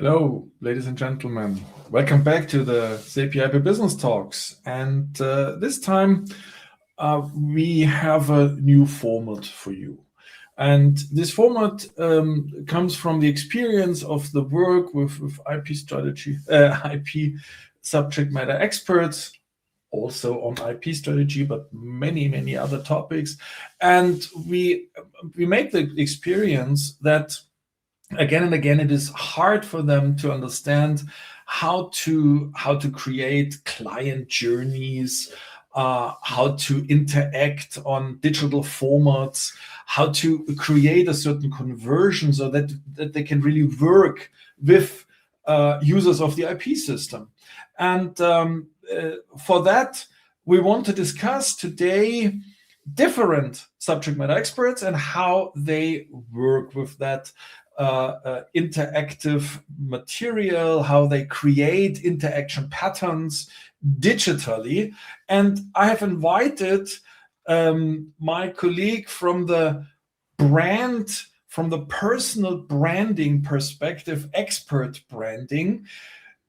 Hello, ladies and gentlemen. Welcome back to the CPIP Business Talks. And this time we have a new format for you. And this format comes from the experience of the work with IP strategy, IP subject matter experts, also on IP strategy, but many other topics. And we make the experience that again and again, it is hard for them to understand how to create client journeys, how to interact on digital formats, how to create a certain conversion so that they can really work with users of the IP system. And for that, we want to discuss today different subject matter experts and how they work with that interactive material, how they create interaction patterns digitally. And I have invited my colleague from the personal branding perspective, expert branding,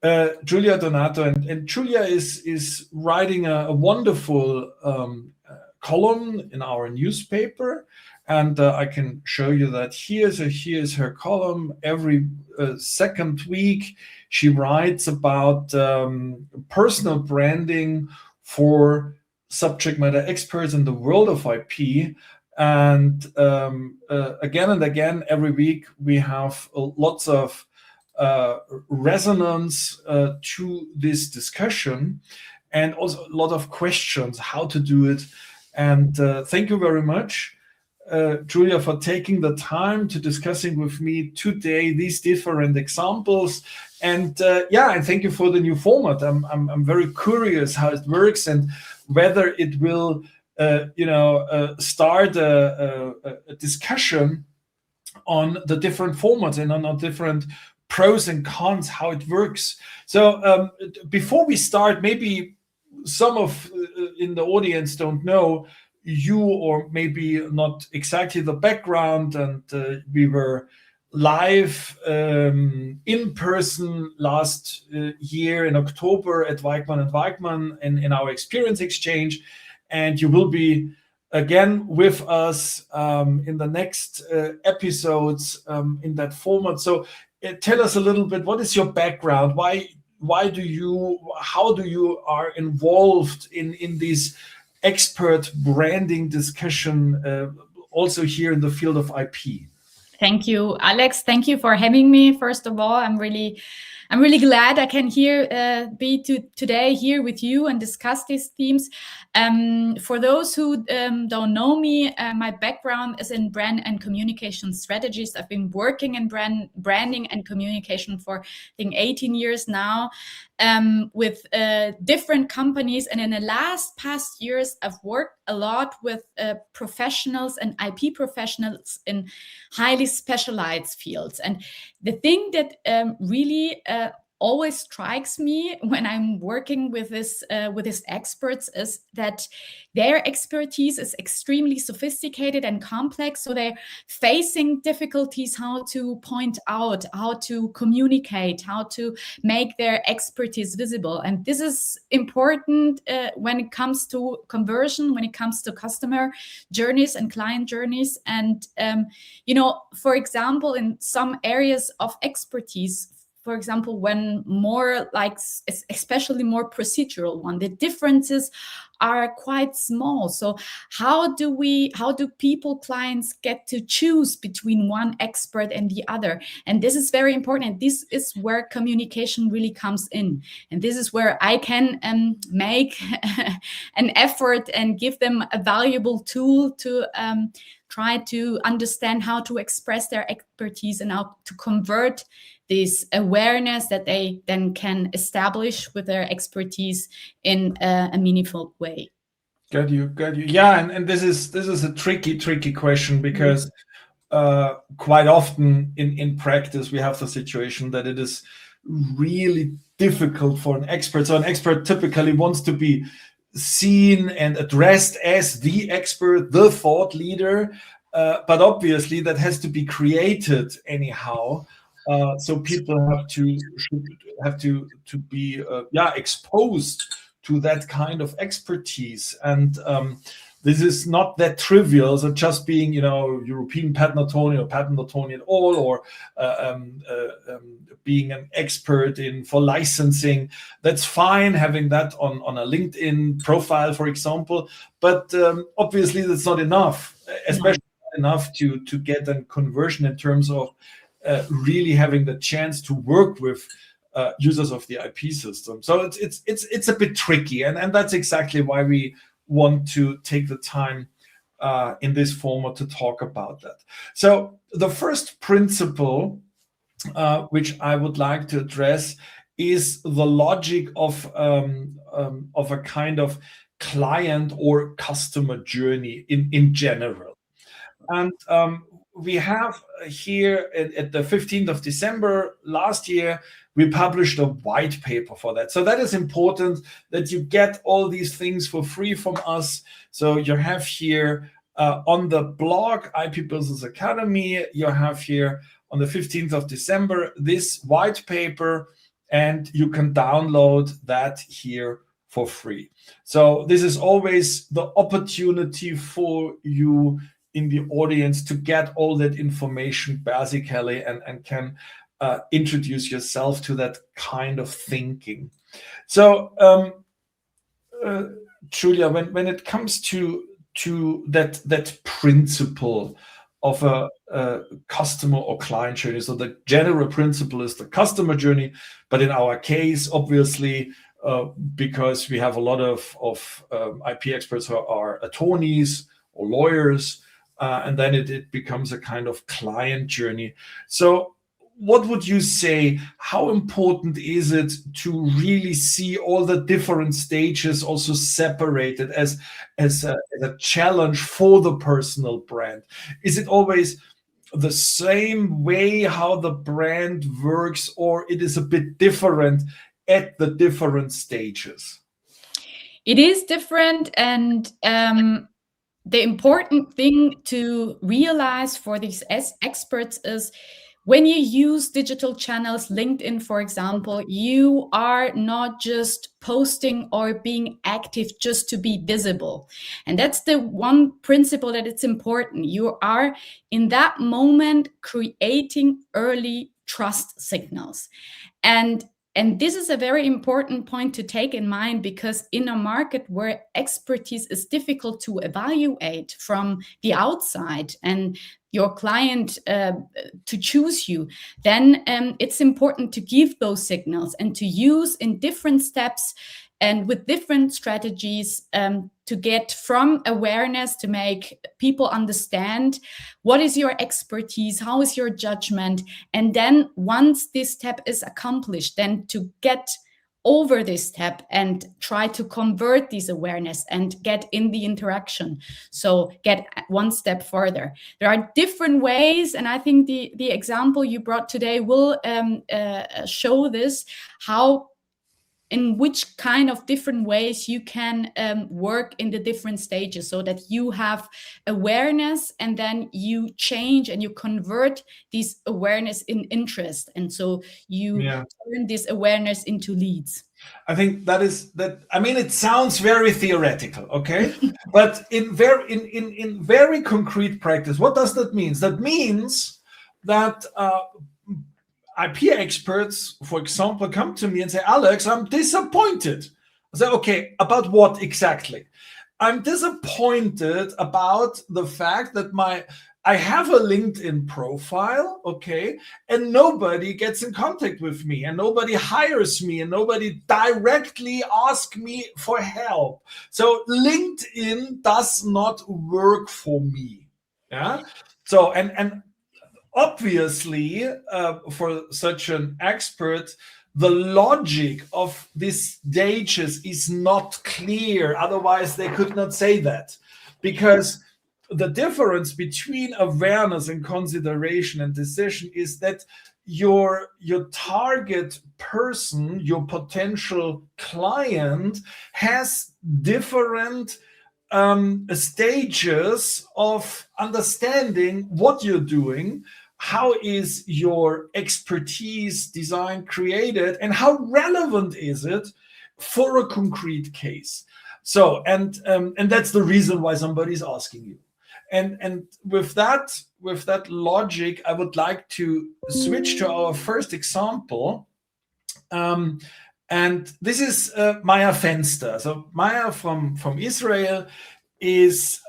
Giulia Donato. And Giulia is writing a wonderful column in our newspaper. And I can show you that here. So here's her column. Every second week, she writes about personal branding for subject matter experts in the world of IP. And again and again, every week, we have lots of resonance to this discussion, and also a lot of questions how to do it. And thank you very much, Giulia, for taking the time to discussing with me today these different examples. And and thank you for the new format. I'm very curious how it works and whether it will start a discussion on the different formats and on different pros and cons, how it works. So before we start, maybe some of in the audience don't know you, or maybe not exactly the background. And we were live in person last year in October at Weikmann and Weikmann in our experience exchange. And you will be again with us in the next episodes in that format. So tell us a little bit, what is your background? How do you are involved in this expert branding discussion, also here in the field of IP? Thank you, Alex. Thank you for having me. First of all, I'm really glad I can be today here with you and discuss these themes. For those who don't know me, my background is in brand and communication strategies. I've been working in branding and communication for, I think, 18 years now, with different companies. And in the past years, I've worked a lot with professionals and IP professionals in highly specialized fields. And the thing that really always strikes me when I'm working with these experts is that their expertise is extremely sophisticated and complex. So they're facing difficulties how to point out, how to communicate, how to make their expertise visible. And this is important when it comes to conversion, when it comes to customer journeys and client journeys. And, for example, in some areas of expertise, for example, when more especially more procedural one, the differences are quite small. So how do clients get to choose between one expert and the other? And this is very important. This is where communication really comes in. And this is where I can make an effort and give them a valuable tool to try to understand how to express their expertise and how to convert this awareness that they then can establish with their expertise in a meaningful way. Got you. Yeah, and this is a tricky question, because quite often in practice we have the situation that it is really difficult for an expert. So an expert typically wants to be seen and addressed as the expert, the thought leader, but obviously that has to be created anyhow So people have to be exposed to that kind of expertise, and this is not that trivial. So just being European patent attorney or patent attorney at all, or being an expert for licensing, that's fine, having that on a LinkedIn profile, for example, but obviously that's not enough, especially not enough to get a conversion in terms of really having the chance to work with users of the IP system. So it's a bit tricky, and that's exactly why we want to take the time in this format to talk about that. So the first principle which I would like to address is the logic of a kind of client or customer journey in general. And we have here at the 15th of December last year, we published a white paper for that. So that is important, that you get all these things for free from us. So you have here on the blog, IP Business Academy, you have here on the 15th of December, this white paper, and you can download that here for free. So this is always the opportunity for you in the audience to get all that information basically, and can introduce yourself to that kind of thinking. So Giulia, when it comes to that principle of a customer or client journey, so the general principle is the customer journey, but in our case, obviously, because we have a lot of IP experts who are attorneys or lawyers, and then it becomes a kind of client journey. So what would you say, how important is it to really see all the different stages also separated as a challenge for the personal brand? Is it always the same way how the brand works, or it is a bit different at the different stages? It is different, and the important thing to realize for these experts is when you use digital channels, LinkedIn, for example, you are not just posting or being active just to be visible. And that's the one principle that it's important. You are in that moment creating early trust signals. And this is a very important point to take in mind, because in a market where expertise is difficult to evaluate from the outside and your client to choose you, then it's important to give those signals and to use in different steps and with different strategies to get from awareness to make people understand what is your expertise, how is your judgment, and then once this step is accomplished, then to get over this step and try to convert this awareness and get in the interaction. So get one step further. There are different ways, and I think the example you brought today will show this, how in which kind of different ways you can work in the different stages, so that you have awareness and then you change and you convert this awareness in interest. And so you turn this awareness into leads. I think I mean, it sounds very theoretical, okay? But in very concrete practice, what does that mean? That means that IP experts, for example, come to me and say, Alex, I'm disappointed. I say, okay, about what exactly? I'm disappointed about the fact that I have a LinkedIn profile, okay, and nobody gets in contact with me, and nobody hires me, and nobody directly asks me for help. So LinkedIn does not work for me. Yeah. So and obviously, for such an expert, the logic of these stages is not clear. Otherwise, they could not say that, because the difference between awareness and consideration and decision is that your target person, your potential client, has different stages of understanding what you're doing, how is your expertise design created, and how relevant is it for a concrete case? So, and that's the reason why somebody's asking you. And with that logic, I would like to switch to our first example. And this is Maya Fenster. So Maya from Israel is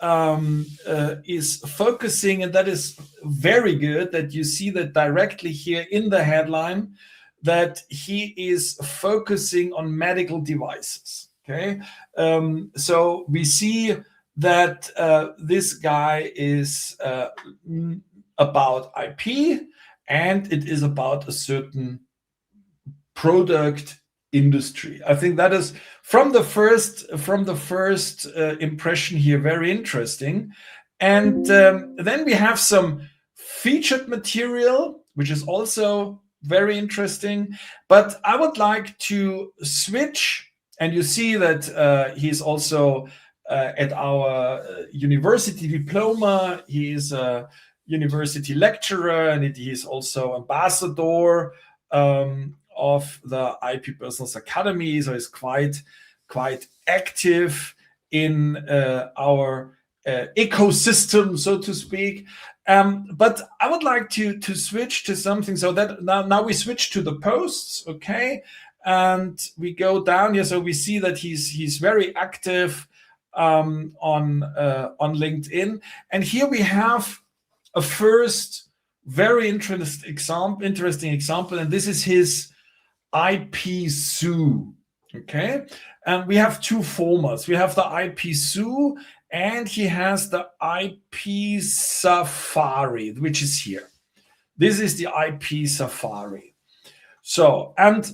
focusing, and that is very good that you see that directly here in the headline, that he is focusing on medical devices. Okay, so we see that this guy is about IP, and it is about a certain product industry. I think that is from the first impression here very interesting. And then we have some featured material, which is also very interesting. But I would like to switch, and you see that he's also at our university diploma. He is a university lecturer, and he is also ambassador of the IP Business Academy, so he's quite active in our ecosystem, so to speak. But I would like to switch to something, so that now we switch to the posts, okay? And we go down here, so we see that he's very active on LinkedIn, and here we have a first very interesting example, and this is his IP Zoo. Okay, and we have two formats. We have the IP Zoo, and he has the IP Safari, which is here. This is the IP Safari. So, and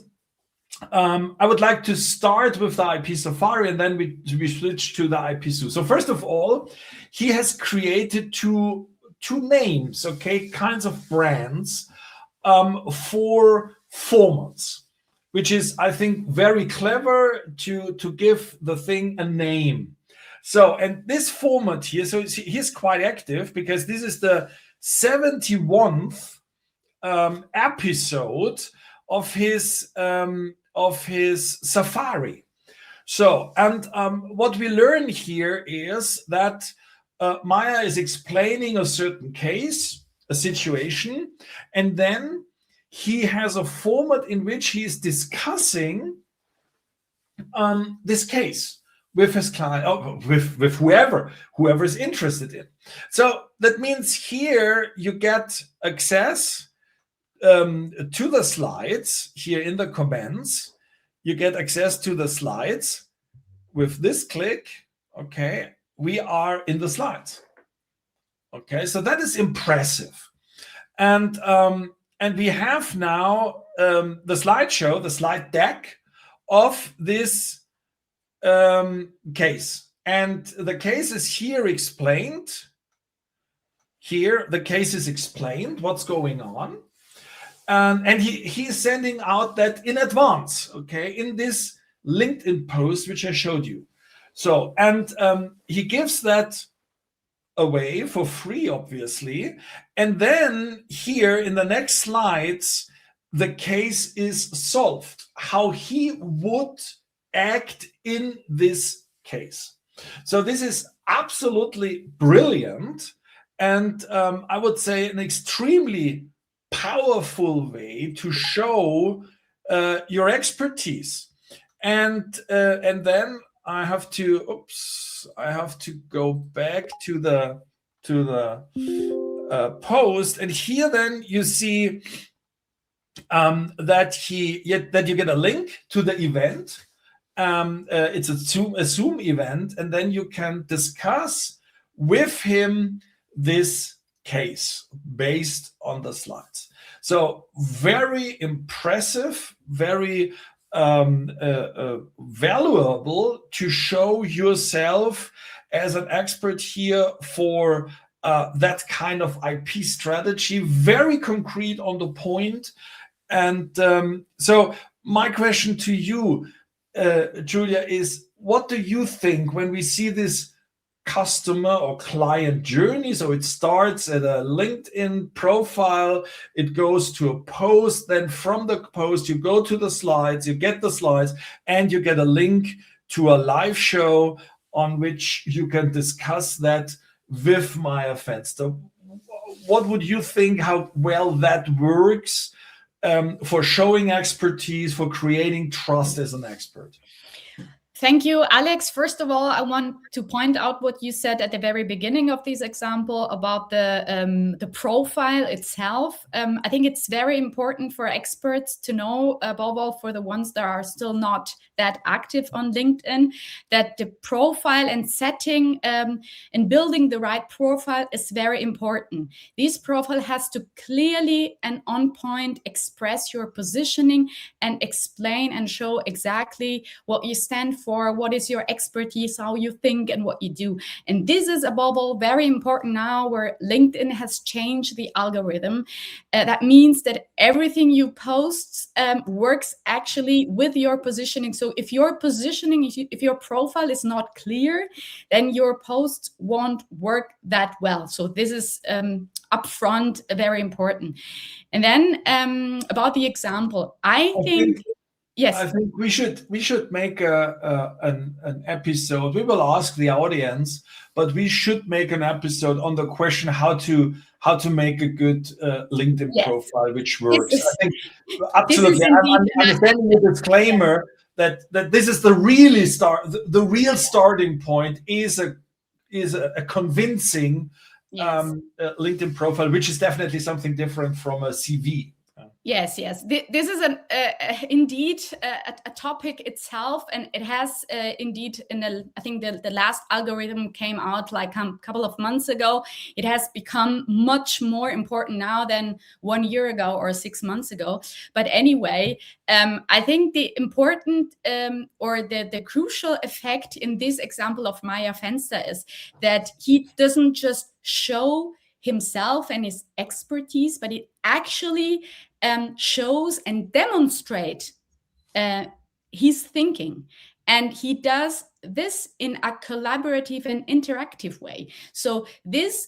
I would like to start with the IP Safari, and then we switch to the IP Zoo. So first of all, he has created two names, okay, kinds of brands for formats, which is, I think, very clever to give the thing a name. So, and this format here, so he's quite active because this is the 71st episode of his Safari. So, and what we learn here is that Maya is explaining a certain case, a situation, and then he has a format in which he is discussing this case with his client, with whoever is interested in. So that means here you get access to the slides here in the comments. You get access to the slides with this click. Okay, we are in the slides. Okay, so that is impressive. And we have now the slideshow, the slide deck of this case. And the case is here explained. Here, the case is explained, what's going on. And he's sending out that in advance, okay, in this LinkedIn post, which I showed you. So, and he gives that away for free, obviously. And then here in the next slides, the case is solved, how he would act in this case. So this is absolutely brilliant. And I would say an extremely powerful way to show your expertise. And then I have to go back to the post, and here then you see that you get a link to the event. It's a Zoom event, and then you can discuss with him this case based on the slides. So very impressive, very valuable to show yourself as an expert here for that kind of IP strategy, very concrete on the point. And so my question to you, Giulia, is what do you think when we see this customer or client journey. So it starts at a LinkedIn profile, it goes to a post, then from the post you go to the slides, you get the slides, and you get a link to a live show on which you can discuss that with Maya Fenster. What would you think how well that works for showing expertise, for creating trust as an expert? Thank you, Alex. First of all, I want to point out what you said at the very beginning of this example about the profile itself. I think it's very important for experts to know, above all for the ones that are still not that active on LinkedIn, that the profile and setting and building the right profile is very important. This profile has to clearly and on point express your positioning and explain and show exactly what you stand for, what is your expertise, how you think, and what you do. And this is above all very important now where LinkedIn has changed the algorithm. That means that everything you post works actually with your positioning. So if your positioning, if your profile is not clear, then your posts won't work that well. So this is upfront very important. And then about the example, I think yes. I think we should make an episode. We will ask the audience, but we should make an episode on the question how to make a good LinkedIn profile which works. I think absolutely. I'm sending a disclaimer that this is the real starting point is a convincing LinkedIn profile, which is definitely something different from a CV. Yes. This is indeed a topic itself, and it has indeed I think the last algorithm came out like a couple of months ago. It has become much more important now than 1 year ago or 6 months ago. But anyway, I think the important or the crucial effect in this example of Maya Fenster is that he doesn't just show himself and his expertise, but it actually shows and demonstrates his thinking. And he does this in a collaborative and interactive way. So this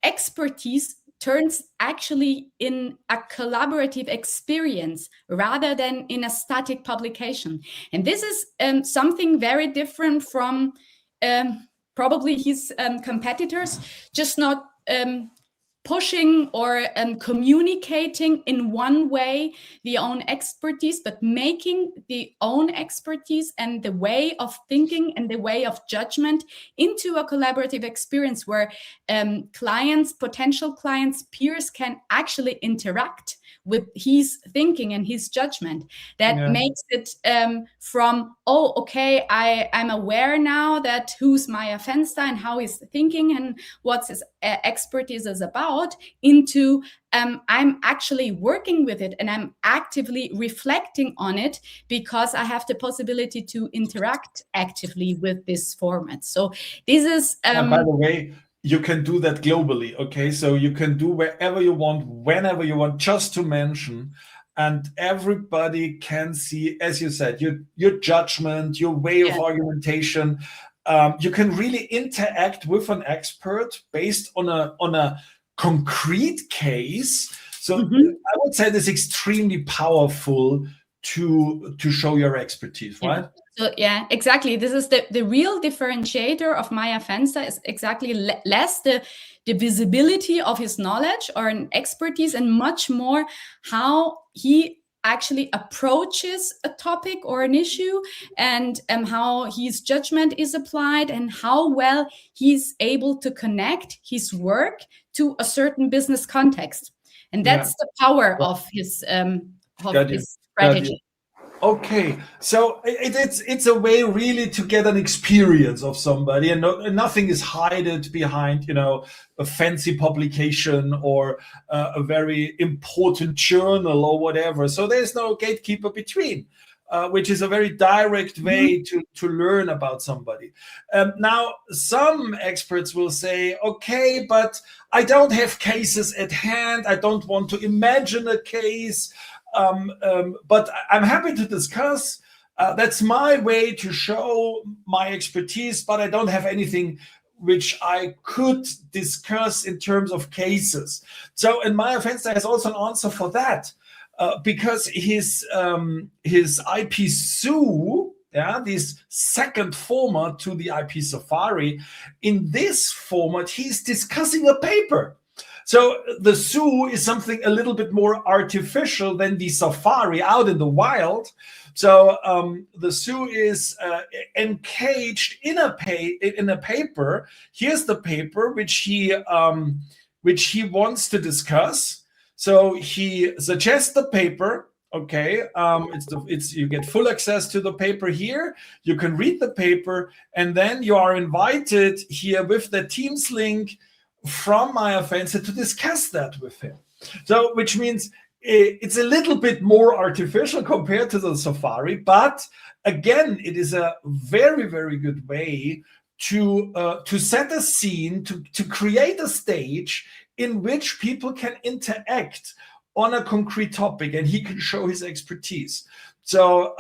expertise turns actually in a collaborative experience rather than in a static publication. And this is something very different from probably his competitors, just not pushing or communicating in one way the own expertise, but making the own expertise and the way of thinking and the way of judgment into a collaborative experience where clients, potential clients, peers can actually interact with his thinking and his judgment. That makes it from, oh, okay, I'm aware now that who's Maya Fenster and how he's thinking and what his expertise is about, into I'm actually working with it and I'm actively reflecting on it because I have the possibility to interact actively with this format. So this is by the way, you can do that globally. Okay, so you can do wherever you want, whenever you want, just to mention, and everybody can see, as you said, your judgment, your way of argumentation. You can really interact with an expert based on a concrete case. So I would say this is extremely powerful to show your expertise, right? So yeah, exactly. This is the real differentiator of Maya Fenster is exactly less the visibility of his knowledge or an expertise and much more how he actually approaches a topic or an issue and how his judgment is applied and how well he's able to connect his work to a certain business context. And that's the power of his strategy. Okay, so it's a way really to get an experience of somebody, and nothing is hidden behind, a fancy publication or a very important journal or whatever. So there's no gatekeeper between, which is a very direct way to learn about somebody. Now, some experts will say, okay, but I don't have cases at hand. I don't want to imagine a case. But I'm happy to discuss. That's my way to show my expertise, but I don't have anything which I could discuss in terms of cases. So in my offense, there is also an answer for that, because his IP Zoo, this second format to the IP Safari, in this format, he's discussing a paper. So the zoo is something a little bit more artificial than the safari out in the wild. So the zoo is encaged in a paper. Here's the paper which he wants to discuss. So he suggests the paper. Okay, you get full access to the paper here. You can read the paper, and then you are invited here with the Teams link from my offensive to discuss that with him. So, which means it's a little bit more artificial compared to the Safari, but again, it is a very, very good way to set a scene, to create a stage in which people can interact on a concrete topic, and he can show his expertise. So,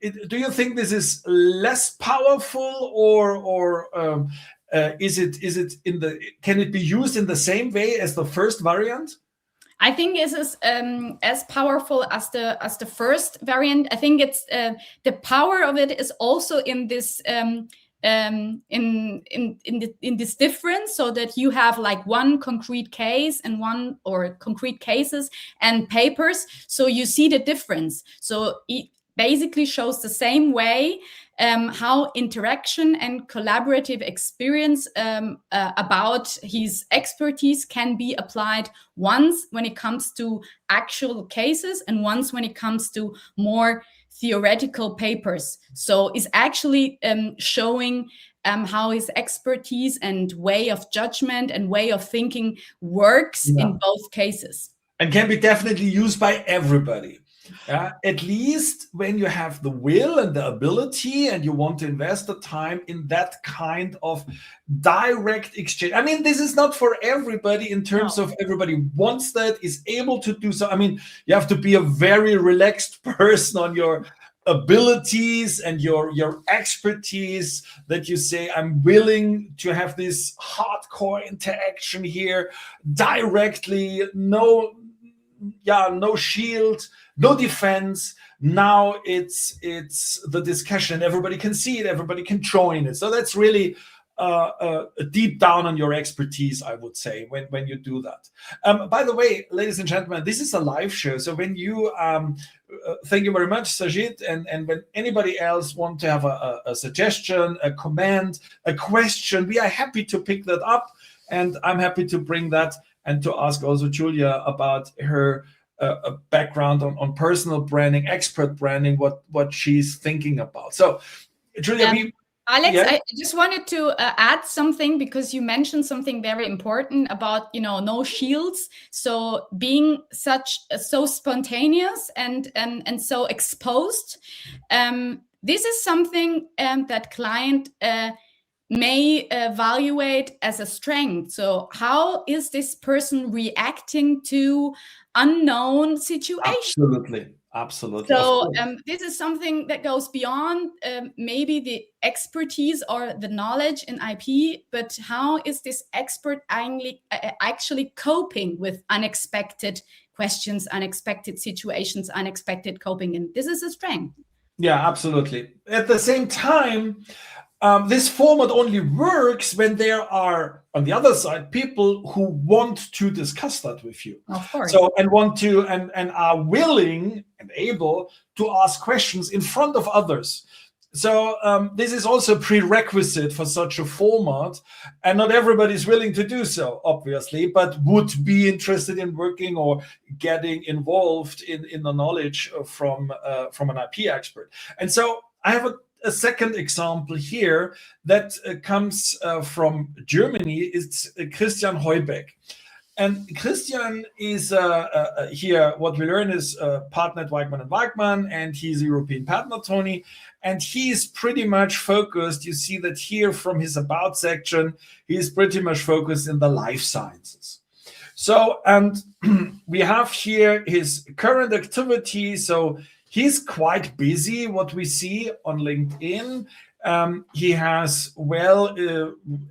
do you think this is less powerful, or can it be used in the same way as the first variant? I think it is as powerful as the first variant. I think it's the power of it is also in this in this difference, so that you have like one concrete case and one or concrete cases and papers, so you see the difference. So it basically shows the same way how interaction and collaborative experience about his expertise can be applied, once when it comes to actual cases and once when it comes to more theoretical papers. So it's actually showing how his expertise and way of judgment and way of thinking works in both cases. And can be definitely used by everybody. At least when you have the will and the ability and you want to invest the time in that kind of direct exchange. I mean, this is not for everybody in terms of everybody wants that, is able to do so. I mean, you have to be a very relaxed person on your abilities and your expertise, that you say, I'm willing to have this hardcore interaction here directly, no shield, no defense. Now it's the discussion. Everybody can see it. Everybody can join it. So that's really deep down on your expertise, I would say, when you do that. By the way, ladies and gentlemen, this is a live show. So when you, thank you very much, Sajid, and when anybody else want to have a suggestion, a comment, a question, we are happy to pick that up. And I'm happy to bring that and to ask also Giulia about her background on personal branding, expert branding, what she's thinking about. So, Giulia, Alex, yeah? I just wanted to add something, because you mentioned something very important about, no shields. So being so spontaneous and so exposed, this is something that client may evaluate as a strength. So how is this person reacting to unknown situations? Absolutely. So this is something that goes beyond maybe the expertise or the knowledge in IP, but how is this expert actually coping with unexpected questions, unexpected situations, unexpected coping? And this is a strength. Yeah, absolutely. At the same time, this format only works when there are, on the other side, people who want to discuss that with you. Of course. So, and want to, and are willing and able to ask questions in front of others. So this is also a prerequisite for such a format, and not everybody is willing to do so, obviously, but would be interested in working or getting involved in the knowledge from an IP expert. And so I have a second example here that comes from Germany. It's Christian Heubeck. And Christian is here, what we learn is partner at Weigmann & Weigmann, and he's a European patent attorney. And he's pretty much focused, you see that here from his about section, he's pretty much focused in the life sciences. So, and we have here his current activity. So he's quite busy, what we see on LinkedIn. He has well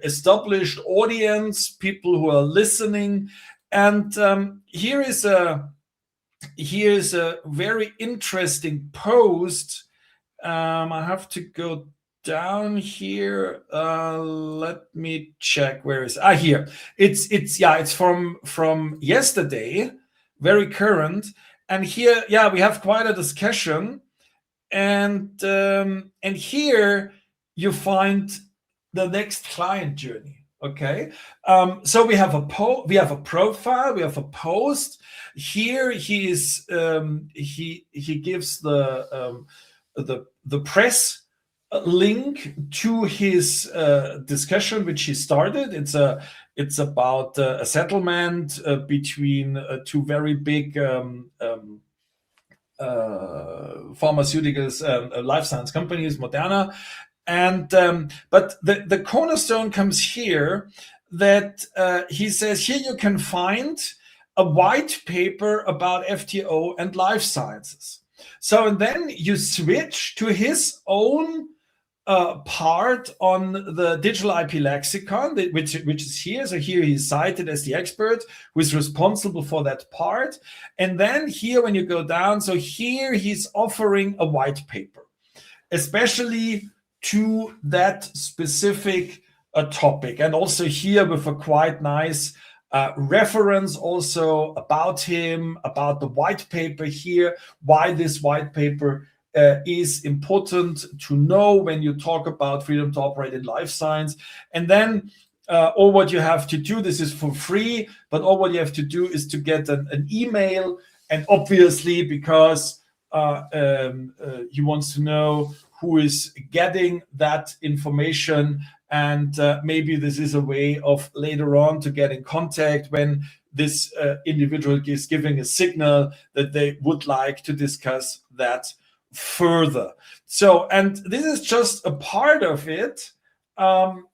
established audience, people who are listening, and here's a very interesting post. I have to go down here. Let me check. Where is here? It's from yesterday, very current. And here, we have quite a discussion. And here you find the next client journey. Okay, so we have a profile, we have a post. Here he is. He gives the press link to his discussion which he started. It's about a settlement between two very big pharmaceuticals life science companies, Moderna, and but the cornerstone comes here, that he says here you can find a white paper about FTO and life sciences. So, and then you switch to his own part on the digital IP lexicon, which is here. So here he's cited as the expert who is responsible for that part. And then here, when you go down, so here he's offering a white paper, especially to that specific topic. And also here with a quite nice reference also about him, about the white paper here, why this white paper is important to know when you talk about freedom to operate in life science. And then all what you have to do, this is for free, but all what you have to do is to get an email. And obviously, because he wants to know who is getting that information, and maybe this is a way of later on to get in contact when this individual is giving a signal that they would like to discuss that further. So, and this is just a part of it. This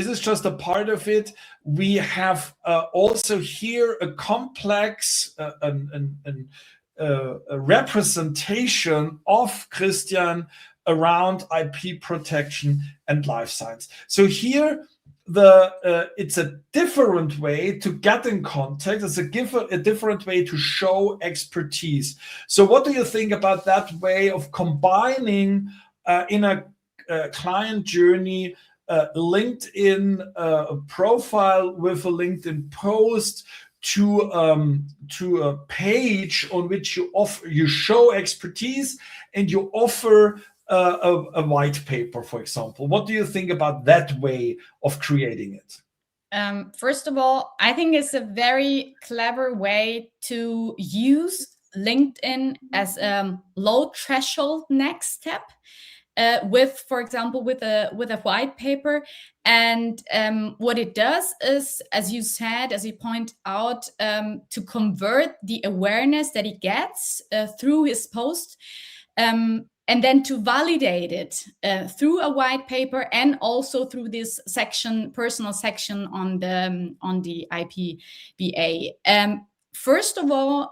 is just a part of it. We have also here a complex a representation of Christian around IP protection and life science. So here, it's a different way to get in contact. It's a different way to show expertise. So what do you think about that way of combining in a client journey LinkedIn profile with a LinkedIn post to a page on which you show expertise and you offer a white paper, for example? What do you think about that way of creating it? First of all, I think it's a very clever way to use LinkedIn as a low threshold next step. With, for example, with a white paper. And what it does is, as you said, as you point out, to convert the awareness that he gets through his post, and then to validate it through a white paper and also through this section, personal section on the IPBA. First of all,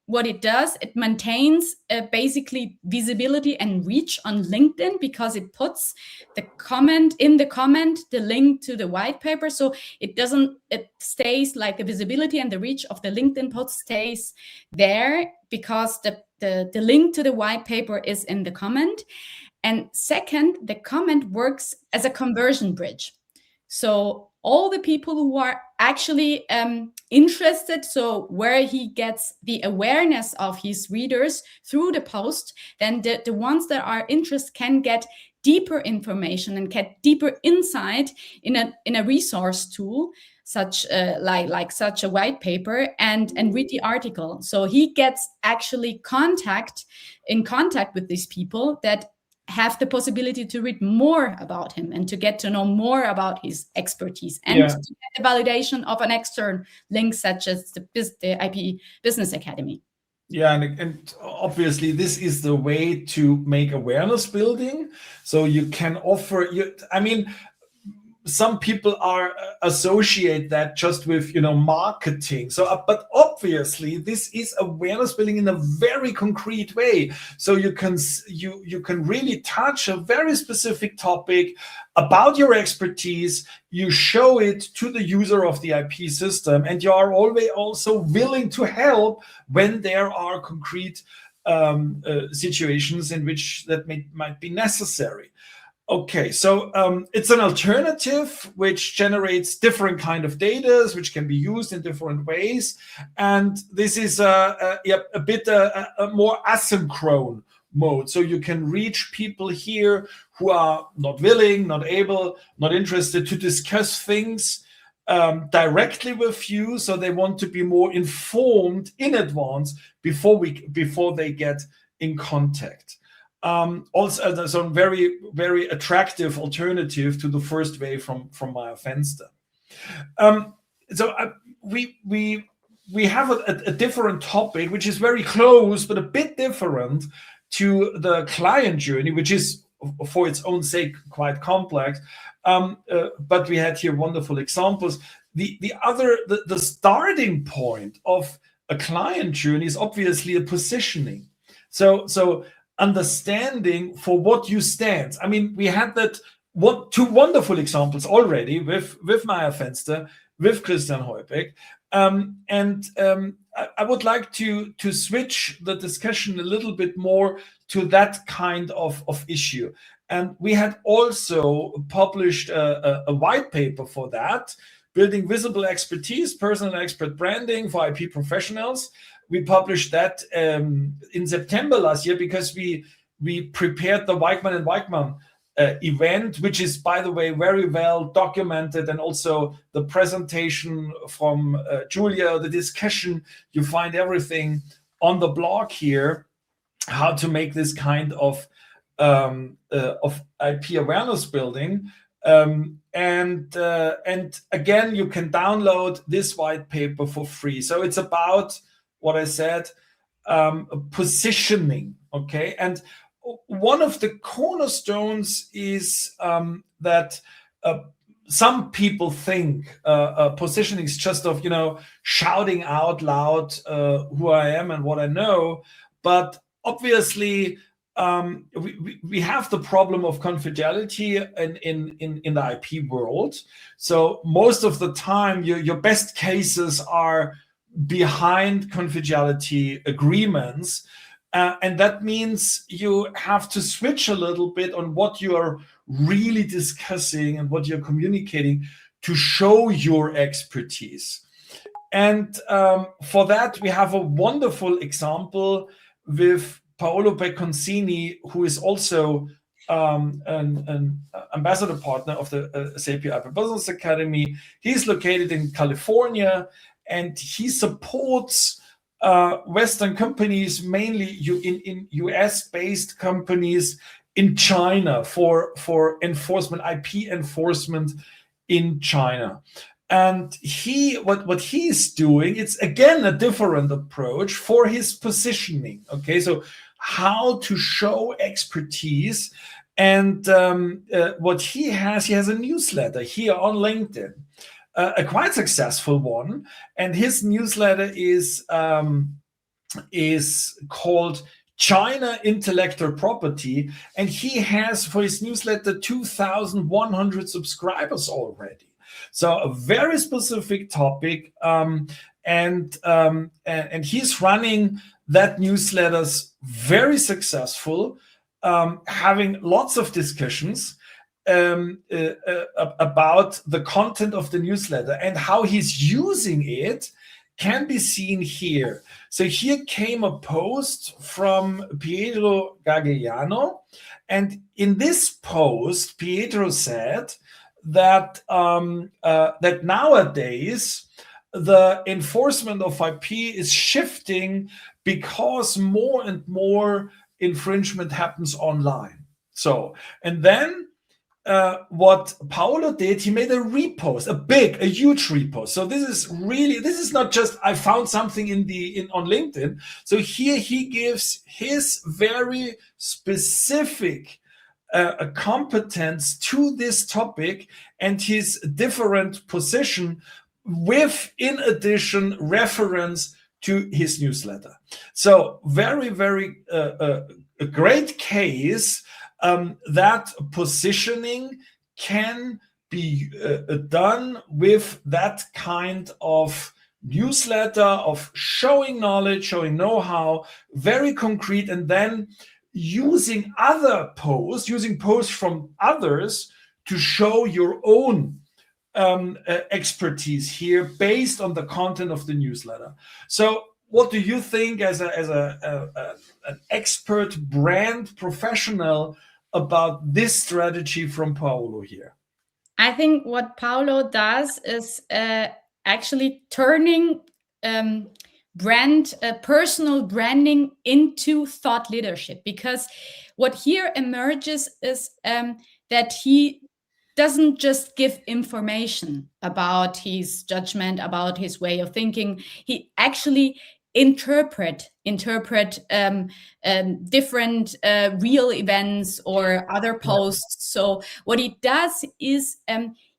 what it does, it maintains basically visibility and reach on LinkedIn, because it puts the comment, the link to the white paper. So it stays like the visibility and the reach of the LinkedIn post stays there, because the link to the white paper is in the comment. And second, the comment works as a conversion bridge. So all the people who are actually interested, so where he gets the awareness of his readers through the post, then the ones that are interested can get deeper information and get deeper insight in a resource tool, such like such a white paper, and read the article. So he gets actually in contact with these people that have the possibility to read more about him and to get to know more about his expertise, and to get the validation of an external link such as the IP Business Academy. Yeah, and obviously this is the way to make awareness building. So you can offer, some people are associate that just with marketing. So but obviously this is awareness building in a very concrete way. So you can really touch a very specific topic about your expertise. You show it to the user of the IP system, and you are always also willing to help when there are concrete situations in which that might be necessary. Okay, so it's an alternative which generates different kind of data, which can be used in different ways, and this is a bit a more asynchronous mode. So you can reach people here who are not willing, not able, not interested to discuss things directly with you. So they want to be more informed in advance before they get in contact. Also, there's a very, very attractive alternative to the first wave from Meyer Fenster. We have a different topic, which is very close, but a bit different to the client journey, which is, for its own sake, quite complex. But we had here wonderful examples. The starting point of a client journey is obviously a positioning. So understanding for what you stand. I mean, we had two wonderful examples already with Meyer Fenster, with Christian Heubeck. I would like to switch the discussion a little bit more to that kind of issue. And we had also published a white paper for that, Building Visible Expertise, Personal Expert Branding for IP Professionals. We published that in September last year because we prepared the Weichmann and Weichmann event, which is, by the way, very well documented, and also the presentation from Giulia, the discussion. You find everything on the blog here, how to make this kind of IP awareness building. And again, you can download this white paper for free. So it's about what I said, positioning, okay? And one of the cornerstones is that some people think positioning is just of, shouting out loud who I am and what I know. But obviously, we have the problem of confidentiality in the IP world. So most of the time, your best cases are behind confidentiality agreements. And that means you have to switch a little bit on what you are really discussing and what you're communicating to show your expertise. And for that, we have a wonderful example with Paolo Becconcini, who is also an ambassador partner of the SAP IP Business Academy. He's located in California, and he supports Western companies, mainly in US-based companies in China for enforcement, IP enforcement in China. And what he is doing, it's again a different approach for his positioning. Okay, so how to show expertise, and what he has a newsletter here on LinkedIn. A quite successful one, and his newsletter is called China Intellectual Property, and he has for his newsletter 2,100 subscribers already. So a very specific topic, and he's running that newsletter's very successful, having lots of discussions about the content of the newsletter, and how he's using it can be seen here. So here came a post from Pietro Gagliano, and in this post, Pietro said that that nowadays the enforcement of IP is shifting because more and more infringement happens online. So, and then what Paolo did, he made a repost, a huge repost. So this is not just I found something on LinkedIn. So here he gives his very specific a competence to this topic and his different position with, in addition, reference to his newsletter. So very, very a great case that positioning can be done with that kind of newsletter, of showing knowledge, showing know-how, very concrete, and then using other posts, using posts from others to show your own expertise here based on the content of the newsletter. So what do you think as an expert brand professional about this strategy from Paolo here? I think what Paolo does is actually turning personal branding into thought leadership, because what here emerges is that he doesn't just give information about his judgment, about his way of thinking. He actually interpret different real events or other posts. So what he does is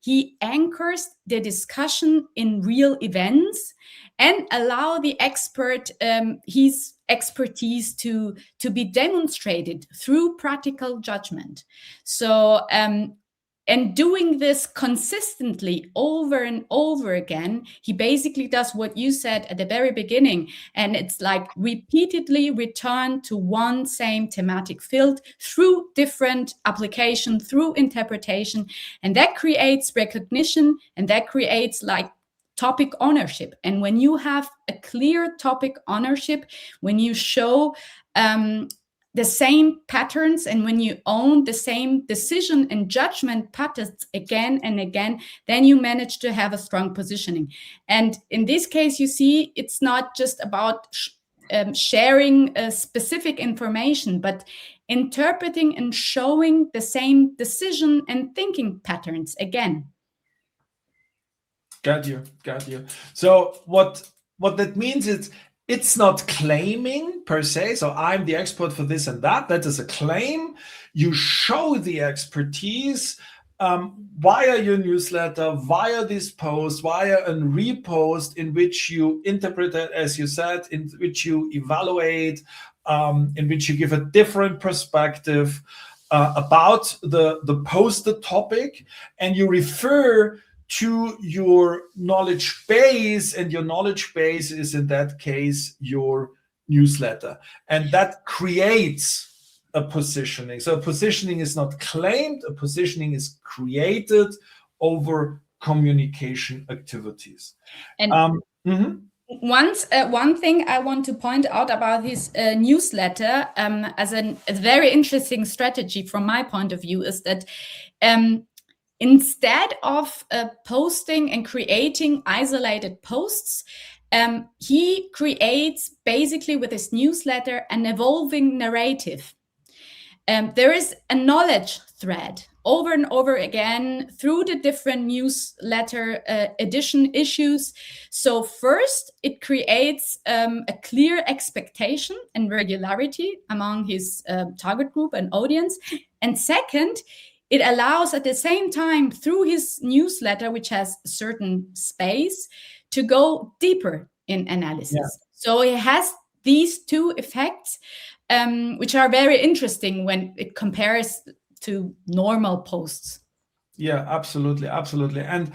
he anchors the discussion in real events and allow the expert his expertise to be demonstrated through practical judgment. So and doing this consistently over and over again, he basically does what you said at the very beginning. And it's like repeatedly return to one same thematic field through different application, through interpretation. And that creates recognition, and that creates like topic ownership. And when you have a clear topic ownership, when you show the same patterns, and when you own the same decision and judgment patterns again and again, then you manage to have a strong positioning. And in this case, you see, it's not just about sharing specific information, but interpreting and showing the same decision and thinking patterns again. Got you. So what that means is, it's not claiming per se. So I'm the expert for this and that. That is a claim. You show the expertise via your newsletter, via this post, via a repost in which you interpret it, as you said, in which you evaluate, in which you give a different perspective about the posted topic, and you refer to your knowledge base, and your knowledge base is in that case your newsletter, and that creates a positioning. So a positioning is not claimed, a positioning is created over communication activities. And one thing I want to point out about his newsletter as a very interesting strategy from my point of view is that instead of posting and creating isolated posts, he creates basically with his newsletter an evolving narrative. There is a knowledge thread over and over again through the different newsletter edition issues. So first, it creates a clear expectation and regularity among his target group and audience. And second, it allows at the same time through his newsletter, which has a certain space, to go deeper in analysis. Yeah. So it has these two effects, which are very interesting when it compares to normal posts. Yeah, absolutely. And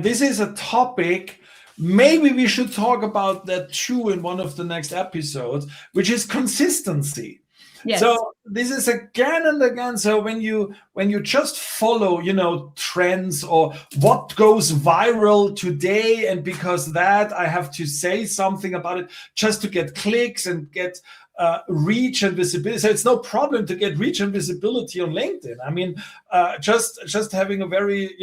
this is a topic, maybe we should talk about that too in one of the next episodes, which is consistency. Yes. So this is again and again. So when you just follow, trends or what goes viral today, and because that I have to say something about it just to get clicks and get reach and visibility. So it's no problem to get reach and visibility on LinkedIn. I mean, just having a very,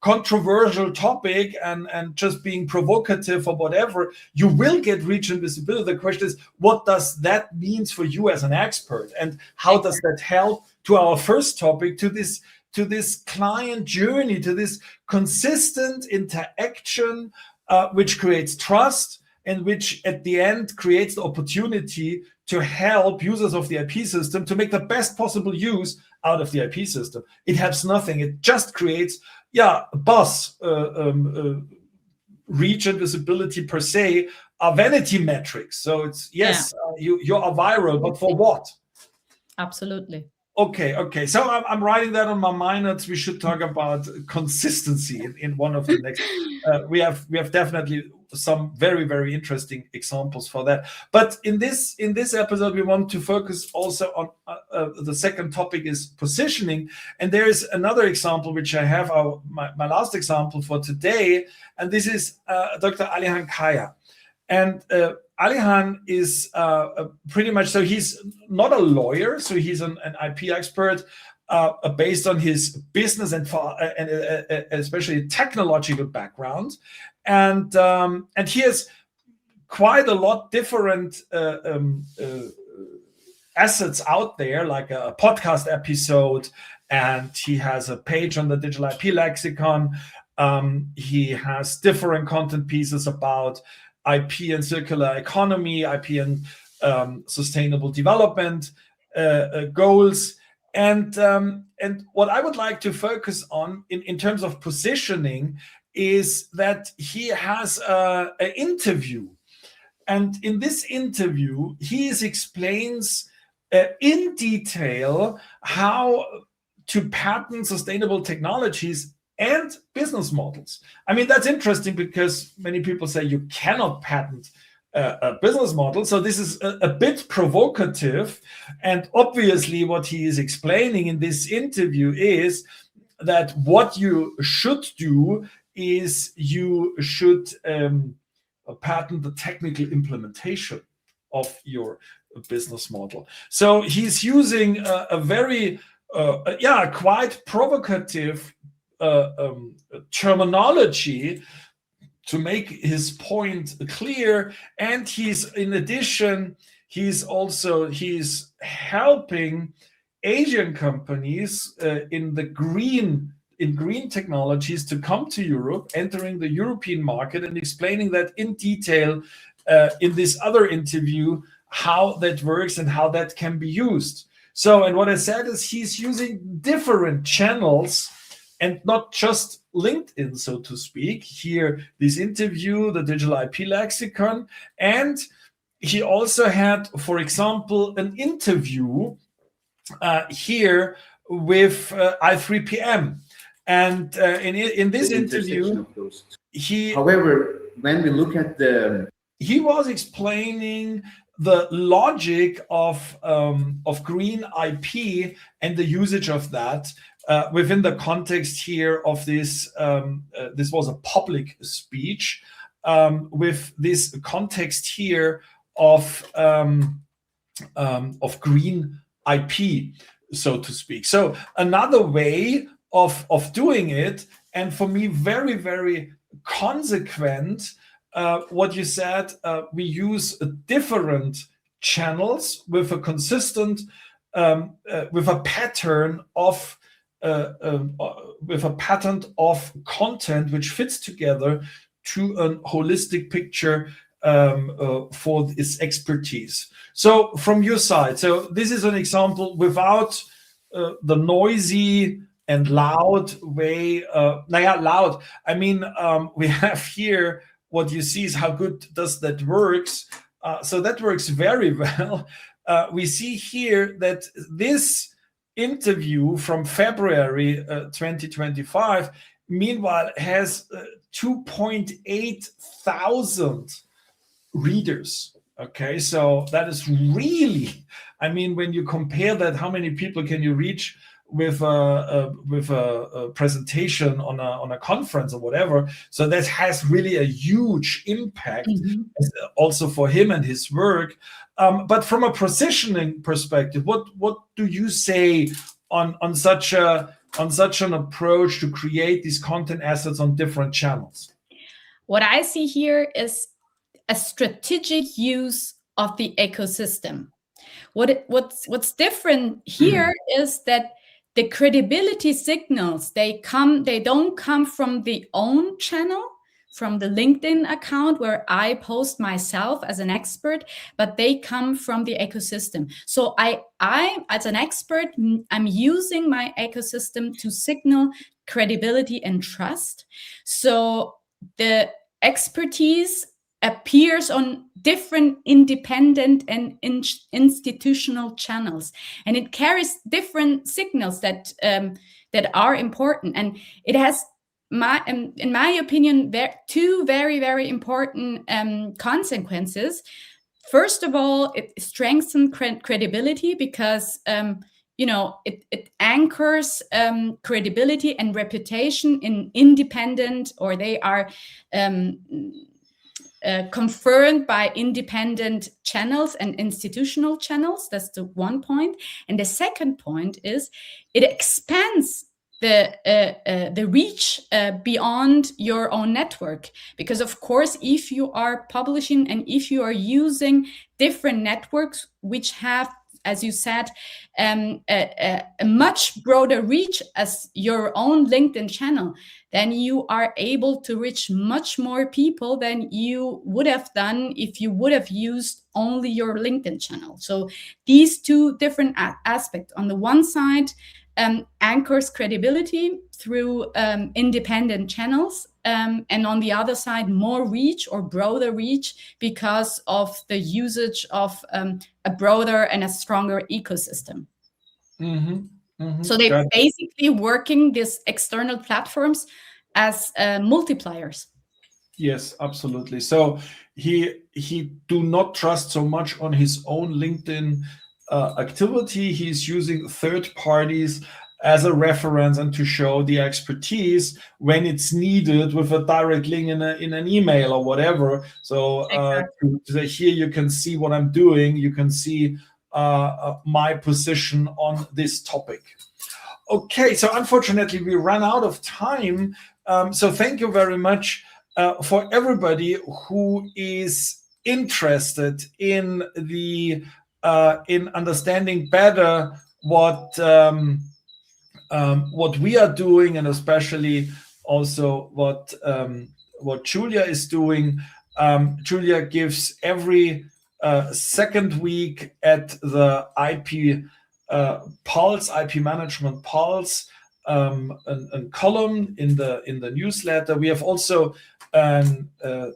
controversial topic and just being provocative or whatever, you will get reach and visibility. The question is, what does that mean for you as an expert, and how does that help to our first topic, to this client journey, to this consistent interaction, which creates trust and which at the end creates the opportunity to help users of the IP system to make the best possible use out of the IP system. It helps nothing. It just creates, buzz, reach and visibility per se are vanity metrics. So it's, yes, you are viral, but for what? Absolutely. Okay. So I'm writing that on my mind notes. We should talk about consistency in one of the next. We have definitely some very, very interesting examples for that. But in this episode, we want to focus also on the second topic is positioning. And there is another example which I have, my last example for today, and this is Dr. Alihan Kaya. And Alihan is pretty much, so he's not a lawyer, so he's an IP expert based on his business and especially technological background. And he has quite a lot different assets out there, like a podcast episode, and he has a page on the Digital IP Lexicon. He has different content pieces about IP and circular economy, IP and sustainable development goals. And what I would like to focus on in terms of positioning is that he has an interview. And in this interview, he explains in detail how to patent sustainable technologies and business models. I mean, that's interesting because many people say you cannot patent a business model. So this is a bit provocative. And obviously what he is explaining in this interview is that what you should do is you should patent the technical implementation of your business model. So he's using a very, quite provocative terminology to make his point clear. And he's helping Asian companies in green technologies to come to Europe, entering the European market, and explaining that in detail in this other interview, how that works and how that can be used. So, and what I said is he's using different channels and not just LinkedIn, so to speak. Here, this interview, the Digital IP Lexicon, and he also had, for example, an interview here with i3PM. And in this interview, however, when we look at he was explaining the logic of green IP and the usage of that within the context here of this. This was a public speech with this context here of green IP, so to speak. So another way of doing it, and for me, very, very consequent. What you said, we use different channels with a consistent, with a pattern of content which fits together to a holistic picture for its expertise. So from your side, so this is an example without the noisy and loud way. Loud. I mean, we have here. What you see is how good does that works. So that works very well. We see here that this interview from February 2025, meanwhile, has 2.8 thousand readers. Okay, so that is really, I mean, when you compare that, how many people can you reach with a presentation on a conference or whatever? So that has really a huge impact also for him and his work. But from a positioning perspective, what do you say on such an approach to create these content assets on different channels? What I see here is a strategic use of the ecosystem. What's different here is that the credibility signals, they don't come from the own channel, from the LinkedIn account where I post myself as an expert, but they come from the ecosystem. So I as an expert, I'm using my ecosystem to signal credibility and trust. So the expertise appears on different independent and institutional channels, and it carries different signals that that are important, and it has in my opinion two very important consequences. First of all, it strengthens credibility because it anchors credibility and reputation in independent, or they are confirmed by independent channels and institutional channels. That's the one point. And the second point is it expands the reach beyond your own network. Because of course, if you are publishing and if you are using different networks which have, as you said, a much broader reach as your own LinkedIn channel, then you are able to reach much more people than you would have done if you would have used only your LinkedIn channel. So these two different aspects. On the one side, anchors credibility through independent channels, and on the other side, more reach or broader reach because of the usage of a broader and a stronger ecosystem. So they're basically working these external platforms as multipliers. Yes, absolutely. So he do not trust so much on his own LinkedIn activity. He's using third parties as a reference and to show the expertise when it's needed with a direct link in an email or whatever. So exactly. Here you can see what I'm doing. You can see my position on this topic. Okay, so unfortunately we ran out of time. So thank you very much for everybody who is interested in the in understanding better what we are doing, and especially also what Giulia is doing. Giulia gives every second week at the IP Pulse, IP Management Pulse, a column in the newsletter. We have also a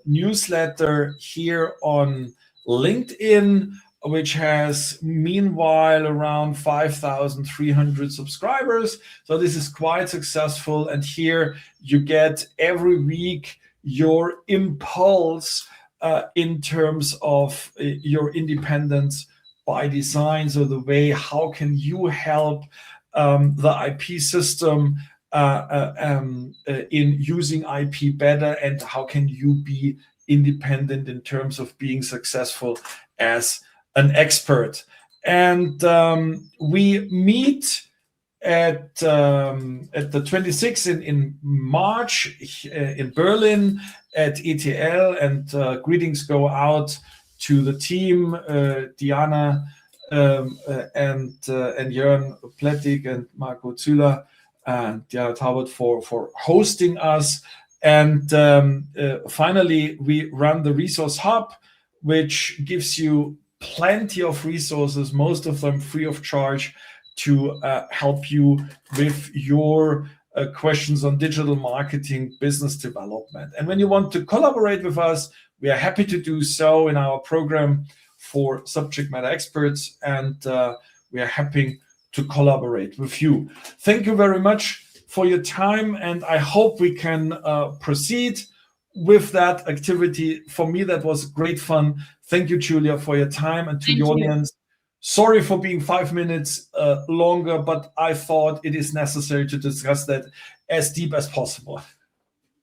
newsletter here on LinkedIn, which has meanwhile around 5,300 subscribers. So this is quite successful. And here you get every week your impulse in terms of your independence by design. So the way, how can you help the IP system in using IP better, and how can you be independent in terms of being successful as an expert. And we meet at the 26th in March in Berlin at ETL, and greetings go out to the team, Diana and Jörn Plettig and Marco Züller and Diana Taubert for hosting us. And finally, we run the Resource Hub, which gives you plenty of resources, most of them free of charge, to help you with your questions on digital marketing, business development. And when you want to collaborate with us, we are happy to do so in our program for subject matter experts, and we are happy to collaborate with you. Thank you very much for your time, and I hope we can proceed with that activity. For me, that was great fun. Thank you, Giulia, for your time, and to the audience. Sorry for being 5 minutes longer, but I thought it is necessary to discuss that as deep as possible.